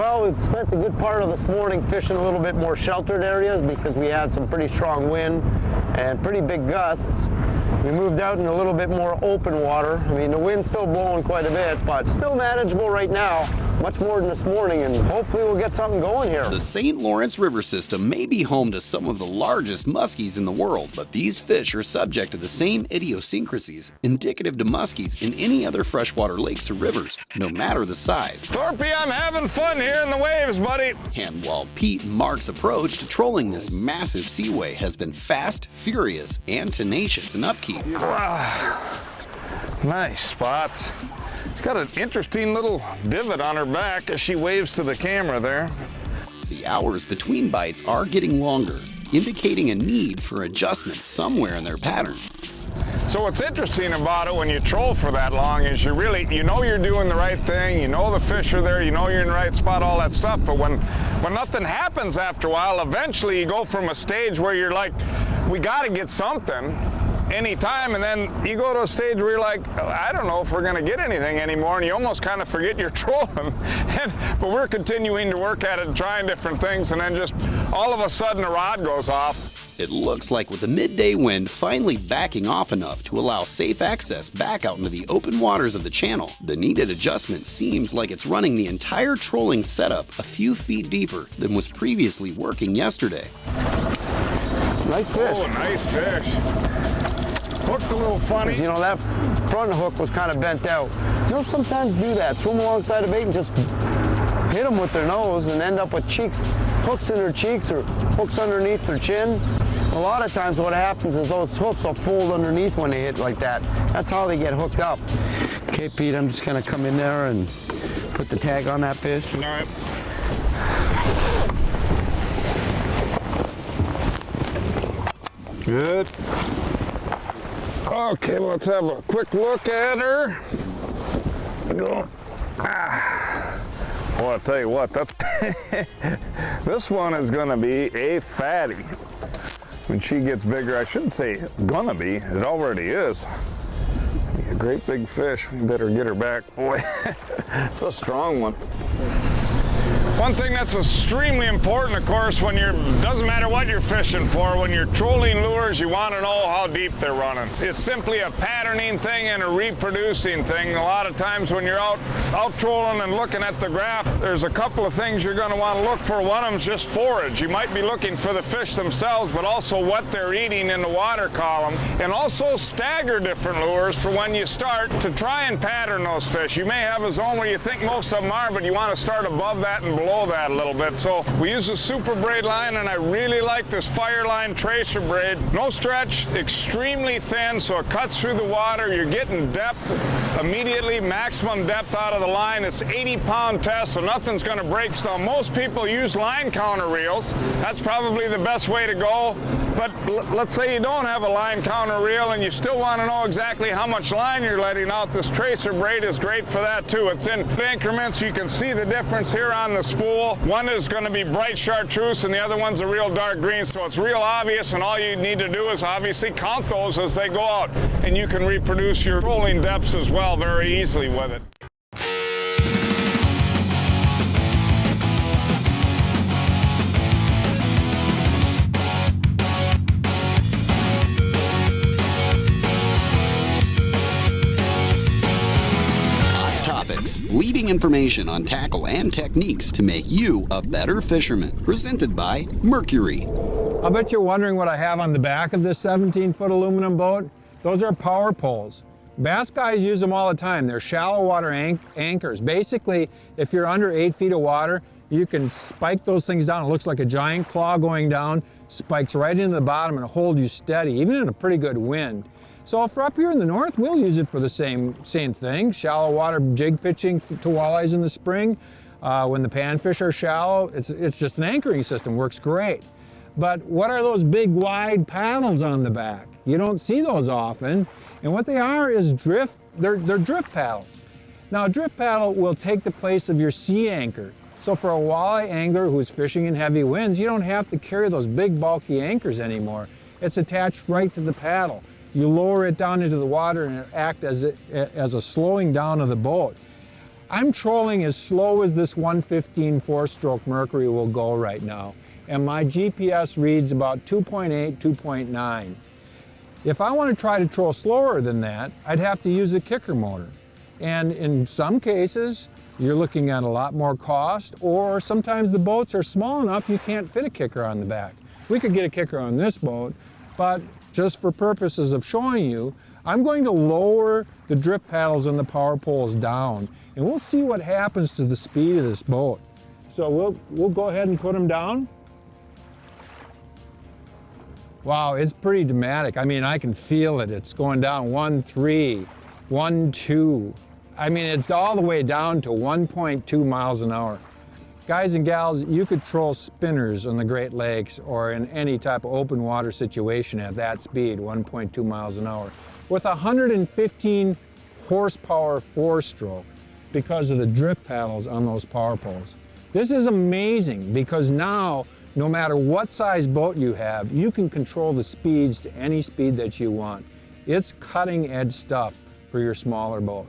Well, we've spent a good part of this morning fishing a little bit more sheltered areas because we had some pretty strong wind and pretty big gusts. We moved out in a little bit more open water. I mean, the wind's still blowing quite a bit, but still manageable right now. Much more than this morning, and hopefully we'll get something going here. The St. Lawrence River system may be home to some of the largest muskies in the world, but these fish are subject to the same idiosyncrasies indicative to muskies in any other freshwater lakes or rivers, no matter the size. Thorpe, I'm having fun here in the waves, buddy. And while Pete and Marc's approach to trolling this massive seaway has been fast, furious, and tenacious in upkeep. Nice spot. She's got an interesting little divot on her back as she waves to the camera there. The hours between bites are getting longer, indicating a need for adjustment somewhere in their pattern. So what's interesting about it when you troll for that long is you know you're doing the right thing, you know the fish are there, you know you're in the right spot, all that stuff, but when nothing happens after a while, eventually you go from a stage where you're like, we gotta get something anytime, and then you go to a stage where you're like, I don't know if we're gonna get anything anymore, and you almost kind of forget you're trolling. But we're continuing to work at it, trying different things, and then just all of a sudden the rod goes off. It looks like with the midday wind finally backing off enough to allow safe access back out into the open waters of the channel, the needed adjustment seems like it's running the entire trolling setup a few feet deeper than was previously working yesterday. Nice fish. Oh, nice fish. Hooked a little funny. You know, that front hook was kind of bent out. You know, sometimes do that. Swim alongside a bait and just hit them with their nose and end up with hooks in their cheeks or hooks underneath their chin. A lot of times what happens is those hooks will fold underneath when they hit like that. That's how they get hooked up. Okay, Pete, I'm just gonna come in there and put the tag on that fish. All right. Good. Okay, let's have a quick look at her. Go. Well, I'll tell you what, that's this one is gonna be a fatty. When she gets bigger, I shouldn't say gonna be, it already is. A great big fish, we better get her back. Boy, it's a strong one. One thing that's extremely important, of course, doesn't matter what you're fishing for, when you're trolling lures, you want to know how deep they're running. It's simply a patterning thing and a reproducing thing. A lot of times when you're out trolling and looking at the graph, there's a couple of things you're going to want to look for. One of them is just forage. You might be looking for the fish themselves, but also what they're eating in the water column. And also stagger different lures for when you start to try and pattern those fish. You may have a zone where you think most of them are, but you want to start above that and below that a little bit. So we use a super braid line, and I really like this Fireline tracer braid. No stretch, extremely thin, so it cuts through the water. You're getting depth immediately, maximum depth out of the line. It's 80-pound test, so nothing's going to break. So most people use line counter reels. That's probably the best way to go. But let's say you don't have a line counter reel and you still want to know exactly how much line you're letting out. This tracer braid is great for that too. It's in increments. You can see the difference here on the spool. One is going to be bright chartreuse and the other one's a real dark green, so it's real obvious, and all you need to do is obviously count those as they go out, and you can reproduce your trolling depths as well very easily with it. Leading information on tackle and techniques to make you a better fisherman. Presented by Mercury. I bet you're wondering what I have on the back of this 17-foot aluminum boat. Those are power poles. Bass guys use them all the time. They're shallow water anchors. Basically, if you're under 8 feet of water, you can spike those things down. It looks like a giant claw going down, spikes right into the bottom and hold you steady, even in a pretty good wind. So if we're up here in the north, we'll use it for the same thing. Shallow water jig pitching to walleyes in the spring. When the panfish are shallow, it's just an anchoring system, works great. But what are those big wide paddles on the back? You don't see those often. And what they are is they're drift paddles. Now a drift paddle will take the place of your sea anchor. So for a walleye angler who's fishing in heavy winds, you don't have to carry those big bulky anchors anymore. It's attached right to the paddle. You lower it down into the water and it acts as a slowing down of the boat. I'm trolling as slow as this 115 four-stroke Mercury will go right now, and my GPS reads about 2.8, 2.9. If I want to try to troll slower than that, I'd have to use a kicker motor. And in some cases, you're looking at a lot more cost, or sometimes the boats are small enough you can't fit a kicker on the back. We could get a kicker on this boat, but just for purposes of showing you, I'm going to lower the drift paddles and the power poles down, and we'll see what happens to the speed of this boat. So we'll go ahead and put them down. Wow, it's pretty dramatic. I mean, I can feel it. It's going down 1, 3, 1, 2. I mean, it's all the way down to 1.2 miles an hour. Guys and gals, you could troll spinners on the Great Lakes or in any type of open water situation at that speed, 1.2 miles an hour, with 115 horsepower four-stroke because of the drift paddles on those power poles. This is amazing because now, no matter what size boat you have, you can control the speeds to any speed that you want. It's cutting edge stuff for your smaller boat.